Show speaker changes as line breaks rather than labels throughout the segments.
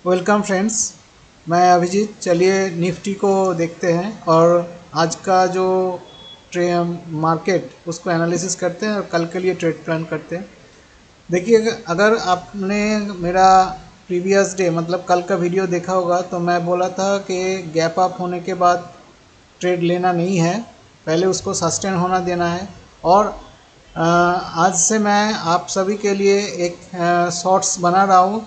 Welcome friends. मैं अभिजीत। चलिए Nifty को देखते हैं और आज का जो ट्रे मार्केट उसको एनालिसिस करते हैं और कल के लिए ट्रेड प्लान करते हैं। देखिए, अगर आपने मेरा प्रीवियस डे मतलब कल का वीडियो देखा होगा तो मैं बोला था कि गैप अप होने के बाद ट्रेड लेना नहीं है, पहले उसको सस्टेन होना देना है। और आज से मैं आप सभी के लिए एक शॉर्ट्स बना रहा हूँ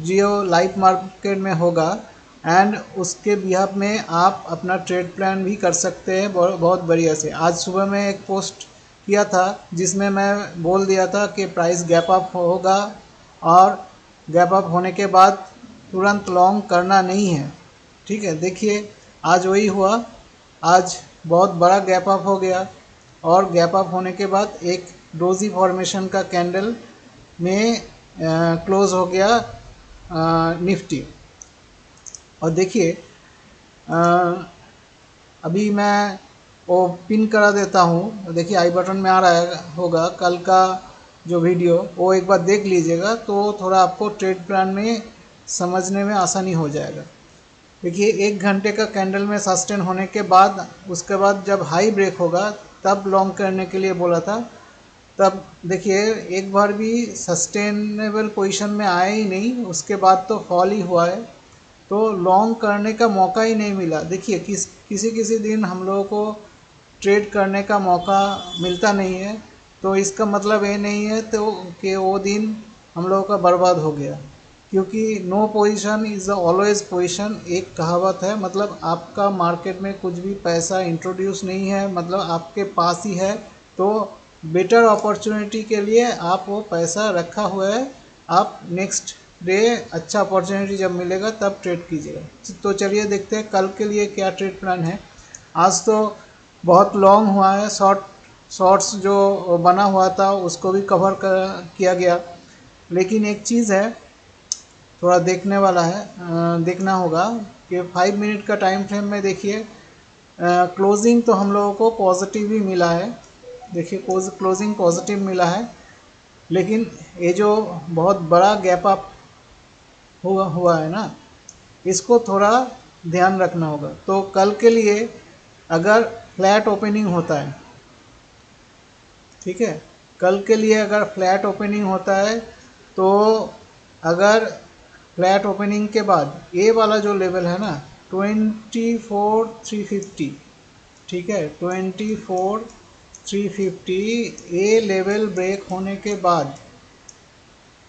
जो लाइव मार्केट में होगा, एंड उसके बिहाफ में आप अपना ट्रेड प्लान भी कर सकते हैं बहुत बढ़िया से। आज सुबह में एक पोस्ट किया था जिसमें मैं बोल दिया था कि प्राइस गैप अप होगा और गैप अप होने के बाद तुरंत लॉन्ग करना नहीं है। ठीक है, देखिए आज वही हुआ। आज बहुत बड़ा गैप अप हो गया और गैप अप होने के बाद एक डोजी फॉर्मेशन का कैंडल में क्लोज हो गया निफ्टी। और देखिए, अभी मैं वो पिन करा देता हूँ। देखिए आई बटन में आ रहा है होगा कल का जो वीडियो, वो एक बार देख लीजिएगा तो थोड़ा आपको ट्रेड प्लान में समझने में आसानी हो जाएगा। देखिए 1 घंटे का कैंडल में सस्टेन होने के बाद उसके बाद जब हाई ब्रेक होगा तब लॉन्ग करने के लिए बोला था। तब देखिए एक बार भी सस्टेनेबल पोजीशन में आया ही नहीं, उसके बाद तो फॉल ही हुआ है, तो लॉन्ग करने का मौका ही नहीं मिला। देखिए किसी किसी दिन हम लोगों को ट्रेड करने का मौका मिलता नहीं है, तो इसका मतलब ये नहीं है तो कि वो दिन हम लोगों का बर्बाद हो गया, क्योंकि no position is always position एक कहावत है। मतलब आपका मार्केट में कुछ भी पैसा इंट्रोड्यूस नहीं है, मतलब आपके पास ही है, तो बेटर अपॉर्चुनिटी के लिए आप वो पैसा रखा हुआ है। आप नेक्स्ट डे अच्छा अपॉर्चुनिटी जब मिलेगा तब ट्रेड कीजिएगा। तो चलिए देखते हैं कल के लिए क्या ट्रेड प्लान है। आज तो बहुत लॉन्ग हुआ है, शॉर्ट्स जो बना हुआ था उसको भी कवर किया गया। लेकिन एक चीज़ है, थोड़ा देखने वाला है, देखना होगा कि 5 मिनट का टाइम फ्रेम में देखिए क्लोजिंग तो हम लोगों को पॉजिटिव ही मिला है। देखिए क्लोजिंग पॉजिटिव मिला है, लेकिन ये जो बहुत बड़ा गैप अप हुआ है ना, इसको थोड़ा ध्यान रखना होगा। तो कल के लिए अगर फ्लैट ओपनिंग होता है, ठीक है, कल के लिए अगर फ्लैट ओपनिंग होता है तो अगर फ्लैट ओपनिंग के बाद ये वाला जो लेवल है ना 24,350, ठीक है, 24,350 ये लेवल ब्रेक होने के बाद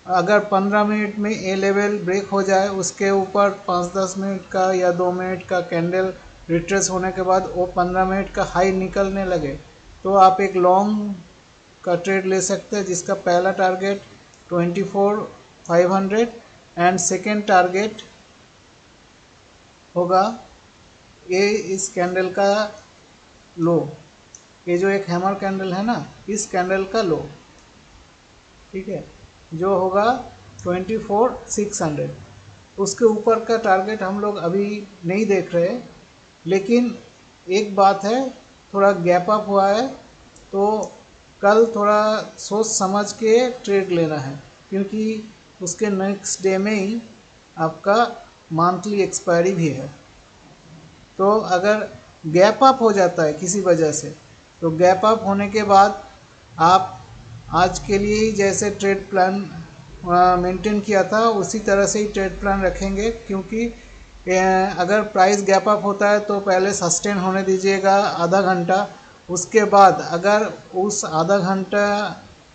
अगर 15 मिनट में ए लेवल ब्रेक हो जाए, उसके ऊपर 5-10 मिनट का या 2 मिनट का कैंडल रिट्रेस होने के बाद वो 15 मिनट का हाई निकलने लगे, तो आप एक लॉन्ग का ट्रेड ले सकते हैं, जिसका पहला टारगेट 24,500 एंड सेकेंड टारगेट होगा ये इस कैंडल का लो। ये जो एक हैमर कैंडल है ना, इस कैंडल का लो, ठीक है, जो होगा 24,600। उसके ऊपर का टारगेट हम लोग अभी नहीं देख रहे, लेकिन एक बात है, थोड़ा गैप अप हुआ है तो कल थोड़ा सोच समझ के ट्रेड लेना है, क्योंकि उसके नेक्स्ट डे में ही आपका मंथली एक्सपायरी भी है। तो अगर गैप अप हो जाता है किसी वजह से, तो गैप अप होने के बाद आप आज के लिए ही जैसे ट्रेड प्लान मेंटेन किया था उसी तरह से ही ट्रेड प्लान रखेंगे, क्योंकि अगर प्राइस गैप अप होता है तो पहले सस्टेन होने दीजिएगा आधा घंटा। उसके बाद अगर उस आधा घंटा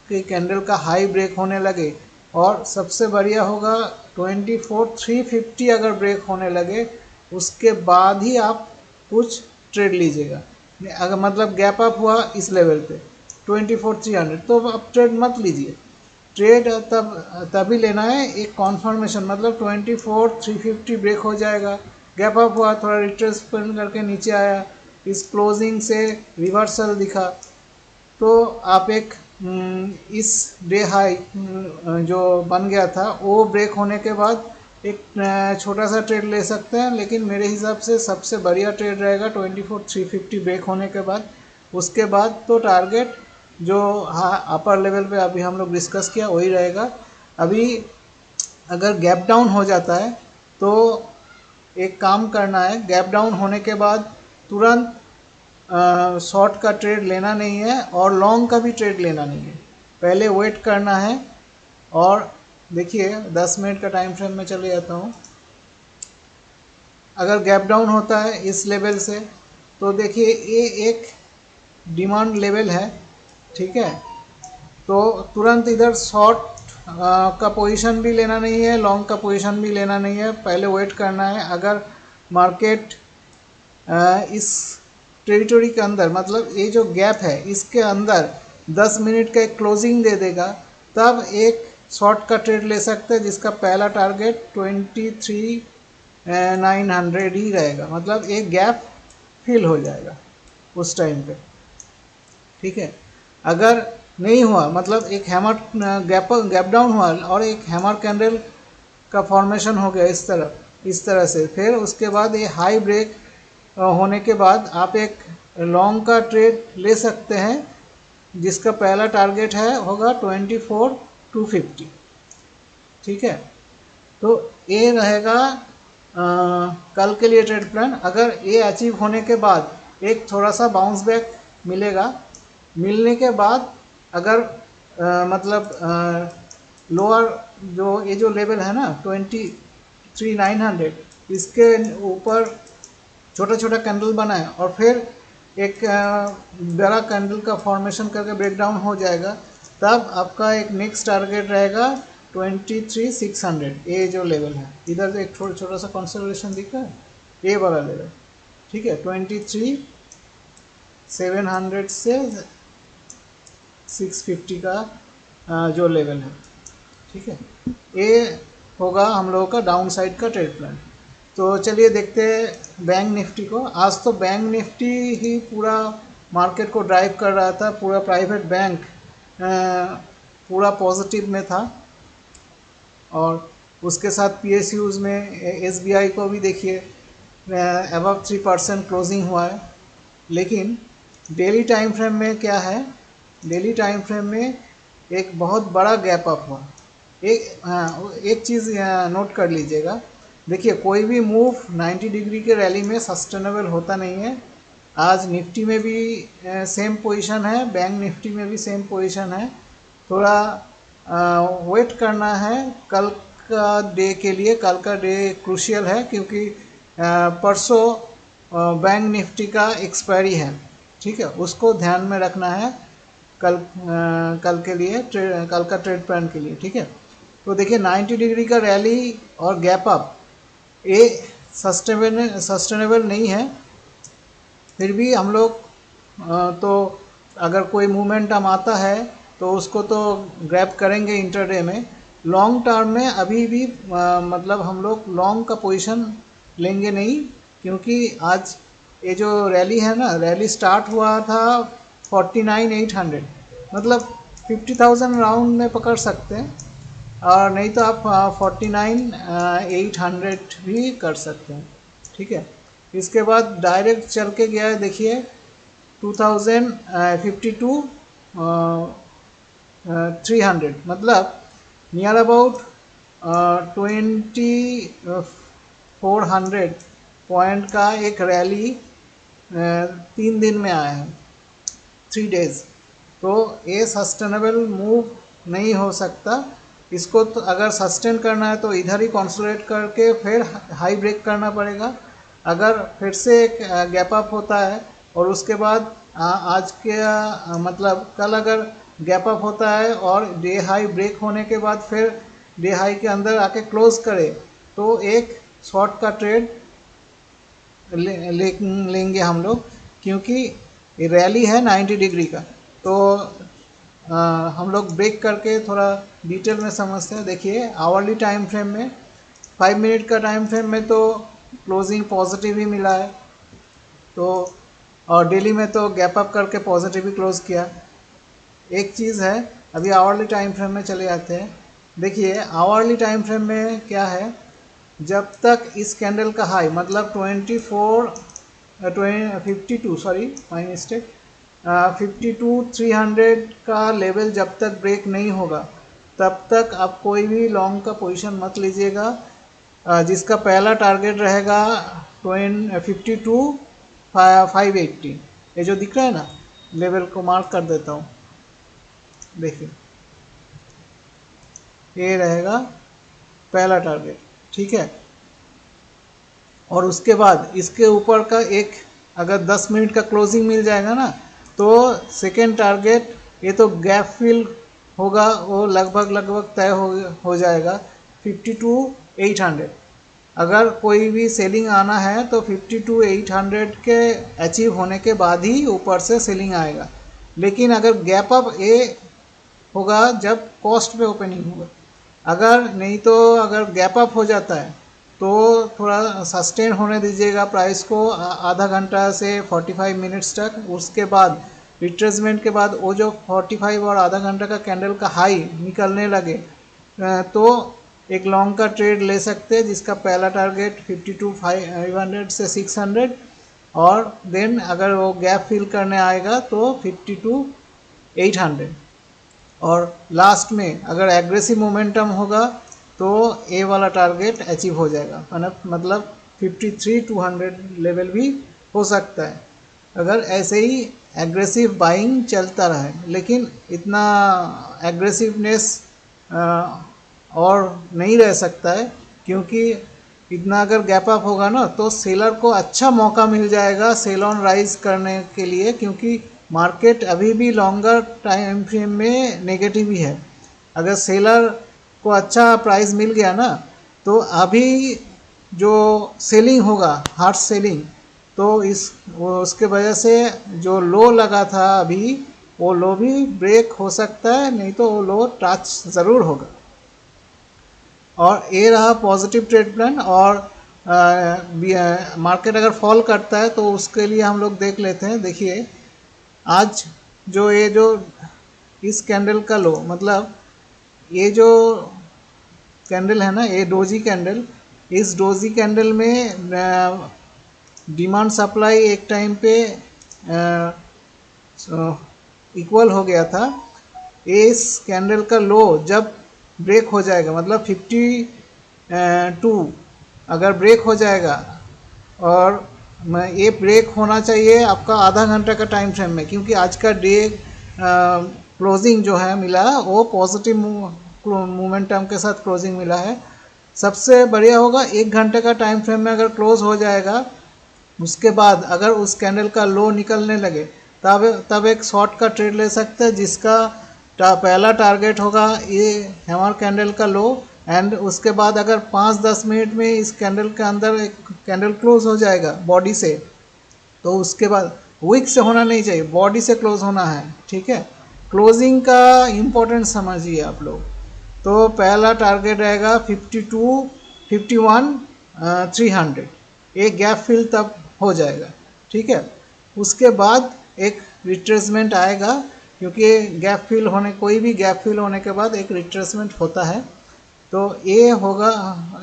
के कैंडल का हाई ब्रेक होने लगे, और सबसे बढ़िया होगा 24,350 अगर ब्रेक होने लगे, उसके बाद ही आप कुछ ट्रेड लीजिएगा। अगर मतलब गैप अप हुआ इस लेवल पे 24,300, तो आप ट्रेड मत लीजिए। ट्रेड तभी लेना है एक कॉन्फर्मेशन, मतलब 24,350 ब्रेक हो जाएगा, गैप अप हुआ, थोड़ा रिट्रेसमेंट करके नीचे आया, इस क्लोजिंग से रिवर्सल दिखा, तो आप एक इस डे हाई जो बन गया था वो ब्रेक होने के बाद एक छोटा सा ट्रेड ले सकते हैं। लेकिन मेरे हिसाब से सबसे बढ़िया ट्रेड रहेगा 24,350 ब्रेक होने के बाद। उसके बाद तो टारगेट जो अपर लेवल पे अभी हम लोग डिस्कस किया वही रहेगा। अभी अगर गैप डाउन हो जाता है तो एक काम करना है, गैप डाउन होने के बाद तुरंत शॉर्ट का ट्रेड लेना नहीं है और लॉन्ग का भी ट्रेड लेना नहीं है, पहले वेट करना है। और देखिए 10 मिनट का टाइम फ्रेम में चले जाता हूँ। अगर गैप डाउन होता है इस लेवल से तो देखिए ये एक डिमांड लेवल है, ठीक है। तो तुरंत इधर शॉर्ट का पोजीशन भी लेना नहीं है, लॉन्ग का पोजीशन भी लेना नहीं है, पहले वेट करना है। अगर मार्केट इस टेरिटरी के अंदर, मतलब ये जो गैप है इसके अंदर 10 मिनट का एक क्लोजिंग दे देगा, तब एक शॉर्ट का ट्रेड ले सकते हैं जिसका पहला टारगेट 23,900 ही रहेगा, मतलब एक गैप फिल हो जाएगा उस टाइम पे, ठीक है। अगर नहीं हुआ, मतलब एक हैमर गैप डाउन हुआ और एक हैमर कैंडल का फॉर्मेशन हो गया इस तरह से, फिर उसके बाद ये हाई ब्रेक होने के बाद आप एक लॉन्ग का ट्रेड ले सकते हैं जिसका पहला टारगेट होगा 24,250, ठीक है। तो ये रहेगा कल के लिए ट्रेड प्लान। अगर ये अचीव होने के बाद एक थोड़ा सा बाउंस बैक मिलेगा, मिलने के बाद अगर मतलब लोअर ये जो लेवल है ना 23,900, इसके ऊपर छोटा छोटा कैंडल बनाए और फिर एक बड़ा कैंडल का फॉर्मेशन करके ब्रेकडाउन हो जाएगा, तब आपका एक नेक्स्ट टारगेट रहेगा 23,600। ये जो लेवल है इधर से एक छोटा सा कंसोलिडेशन दिख रहा है, ये वाला लेवल, ठीक है। 23,700 से 650 का जो लेवल है, ठीक है। ये होगा हम लोगों का डाउन साइड का ट्रेड प्लान। तो चलिए देखते हैं बैंक निफ्टी को। आज तो बैंक निफ्टी ही पूरा मार्केट को ड्राइव कर रहा था, पूरा प्राइवेट बैंक पूरा पॉजिटिव में था, और उसके साथ पीएसयूज़ में एसबीआई को भी देखिए अबव 3% क्लोजिंग हुआ है। लेकिन डेली टाइम फ्रेम में क्या है, डेली टाइम फ्रेम में एक बहुत बड़ा गैप अप हुआ। एक चीज़ नोट कर लीजिएगा, देखिए कोई भी मूव 90 डिग्री के रैली में सस्टेनेबल होता नहीं है। आज निफ्टी में भी सेम पोजीशन है, बैंक निफ्टी में भी सेम पोजीशन है। थोड़ा वेट करना है कल का डे के लिए। कल का डे क्रूशियल है क्योंकि परसों बैंक निफ्टी का एक्सपायरी है, ठीक है, उसको ध्यान में रखना है कल के लिए, कल का ट्रेड प्लान के लिए, ठीक है। तो देखिए 90 डिग्री का रैली और गैप अप ये सस्टेनेबल नहीं है। फिर भी हम लोग तो अगर कोई मोमेंटम आता है तो उसको तो ग्रैब करेंगे इंटरडे में। लॉन्ग टर्म में अभी भी मतलब हम लोग लॉन्ग का पोजीशन लेंगे नहीं, क्योंकि आज ये जो रैली है ना, रैली स्टार्ट हुआ था 49,800, मतलब 50,000 राउंड में पकड़ सकते हैं, और नहीं तो आप 49,800 भी कर सकते हैं, ठीक है। इसके बाद डायरेक्ट चल के गया है, देखिए 2,052,300, मतलब नियर अबाउट 2,400 पॉइंट का एक रैली 3 दिन में आया है, 3 डेज। तो ये सस्टेनेबल मूव नहीं हो सकता। इसको तो अगर सस्टेन करना है तो इधर ही कंसोलिडेट करके फिर हाई ब्रेक करना पड़ेगा। अगर फिर से एक गैप अप होता है और उसके बाद आज के मतलब कल अगर गैप अप होता है और डे हाई ब्रेक होने के बाद फिर डे हाई के अंदर आके क्लोज करे, तो एक शॉर्ट का ट्रेड लेंगे हम लोग, क्योंकि रैली है 90 डिग्री का। तो हम लोग ब्रेक करके थोड़ा डिटेल में समझते हैं। देखिए आवरली टाइम फ्रेम में 5 मिनट का टाइम फ्रेम में तो क्लोजिंग पॉजिटिव ही मिला है, तो और डेली में तो गैप अप करके पॉजिटिव ही क्लोज किया। एक चीज़ है, अभी आवरली टाइम फ्रेम में चले जाते हैं। देखिए आवरली टाइम फ्रेम में क्या है, जब तक इस कैंडल का हाई मतलब 52,300 का लेवल जब तक ब्रेक नहीं होगा तब तक आप कोई भी लॉन्ग का पोजीशन मत लीजिएगा। जिसका पहला टारगेट रहेगा 52,580। ये जो दिख रहा है ना, लेवल को मार्क कर देता हूँ, देखिए ये रहेगा पहला टारगेट, ठीक है। और उसके बाद इसके ऊपर का एक अगर 10 मिनट का क्लोजिंग मिल जाएगा ना, तो सेकेंड टारगेट, ये तो गैप फिल होगा, वो लगभग तय हो जाएगा 52,800। अगर कोई भी सेलिंग आना है तो 52,800 के अचीव होने के बाद ही ऊपर से सेलिंग आएगा। लेकिन अगर गैप अप ए होगा जब कॉस्ट पे ओपनिंग होगा, अगर नहीं तो अगर गैप अप हो जाता है तो थोड़ा सस्टेन होने दीजिएगा प्राइस को आधा घंटा से 45 मिनट्स तक। उसके बाद रिट्रेसमेंट के बाद वो जो 45 और आधा घंटा का कैंडल का हाई निकलने लगे तो एक लॉन्ग का ट्रेड ले सकते हैं, जिसका पहला टारगेट 52,500 से 600, और देन अगर वो गैप फिल करने आएगा तो 52,800। और लास्ट में अगर एग्रेसिव मोमेंटम होगा तो ए वाला टारगेट अचीव हो जाएगा, मतलब 53,200 लेवल भी हो सकता है अगर ऐसे ही एग्रेसिव बाइंग चलता रहे। लेकिन इतना एग्रेसिवनेस और नहीं रह सकता है, क्योंकि इतना अगर गैप अप होगा ना तो सेलर को अच्छा मौका मिल जाएगा सेल ऑन राइज करने के लिए, क्योंकि मार्केट अभी भी लॉन्गर टाइम फ्रेम में नेगेटिव ही है। अगर सेलर को अच्छा प्राइस मिल गया ना तो अभी जो सेलिंग होगा हार्ड सेलिंग, तो उसके वजह से जो लो लगा था अभी, वो लो भी ब्रेक हो सकता है, नहीं तो वो लो टच ज़रूर होगा। और ये रहा पॉजिटिव ट्रेड प्लान। और मार्केट अगर फॉल करता है तो उसके लिए हम लोग देख लेते हैं। देखिए आज जो ये जो इस कैंडल का लो, मतलब ये जो कैंडल है ना, ये डोजी कैंडल, इस डोजी कैंडल में डिमांड सप्लाई एक टाइम पे इक्वल हो गया था। इस कैंडल का लो जब ब्रेक हो जाएगा, मतलब 52 अगर ब्रेक हो जाएगा, और ये ब्रेक होना चाहिए आपका आधा घंटा का टाइम फ्रेम में, क्योंकि आज का डे क्लोजिंग जो है मिला वो पॉजिटिव मोमेंटम के साथ क्लोजिंग मिला है। सबसे बढ़िया होगा 1 घंटे का टाइम फ्रेम में अगर क्लोज हो जाएगा, उसके बाद अगर उस कैंडल का लो निकलने लगे तब एक शॉर्ट का ट्रेड ले सकते हैं, जिसका पहला टारगेट होगा ये हैमर कैंडल का लो। एंड उसके बाद अगर 5-10 मिनट में इस कैंडल के अंदर एक कैंडल क्लोज हो जाएगा बॉडी से, तो उसके बाद विक से होना नहीं चाहिए, बॉडी से क्लोज होना है, ठीक है। क्लोजिंग का इम्पोर्टेंस समझिए आप लोग। तो पहला टारगेट रहेगा 51,300, एक गैप फिल तब हो जाएगा, ठीक है। उसके बाद एक रिट्रेसमेंट आएगा, क्योंकि गैप फिल होने, कोई भी गैप फिल होने के बाद एक रिट्रेसमेंट होता है। तो ये होगा,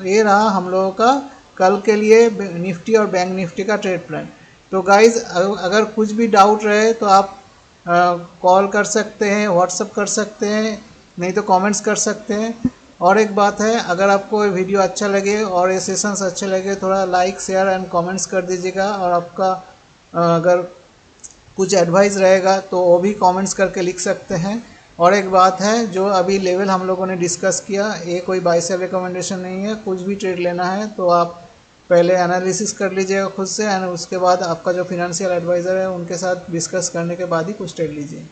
ये रहा हम लोगों का कल के लिए निफ्टी और बैंक निफ्टी का ट्रेड प्लान। तो गाइज अगर कुछ भी डाउट रहे तो आप कॉल कर सकते हैं, व्हाट्सअप कर सकते हैं, नहीं तो कमेंट्स कर सकते हैं। और एक बात है, अगर आपको वीडियो अच्छा लगे और ये सेशंस अच्छे लगे, थोड़ा लाइक शेयर एंड कमेंट्स कर दीजिएगा। और आपका अगर कुछ एडवाइस रहेगा तो वो भी कमेंट्स करके लिख सकते हैं। और एक बात है, जो अभी लेवल हम लोगों ने डिस्कस किया, ये कोई बाय सेल रिकमेंडेशन नहीं है। कुछ भी ट्रेड लेना है तो आप पहले एनालिसिस कर लीजिएगा खुद से, एंड उसके बाद आपका जो फिनेंशियल एडवाइज़र है उनके साथ डिस्कस करने के बाद ही कुछ ट्रेड लीजिए।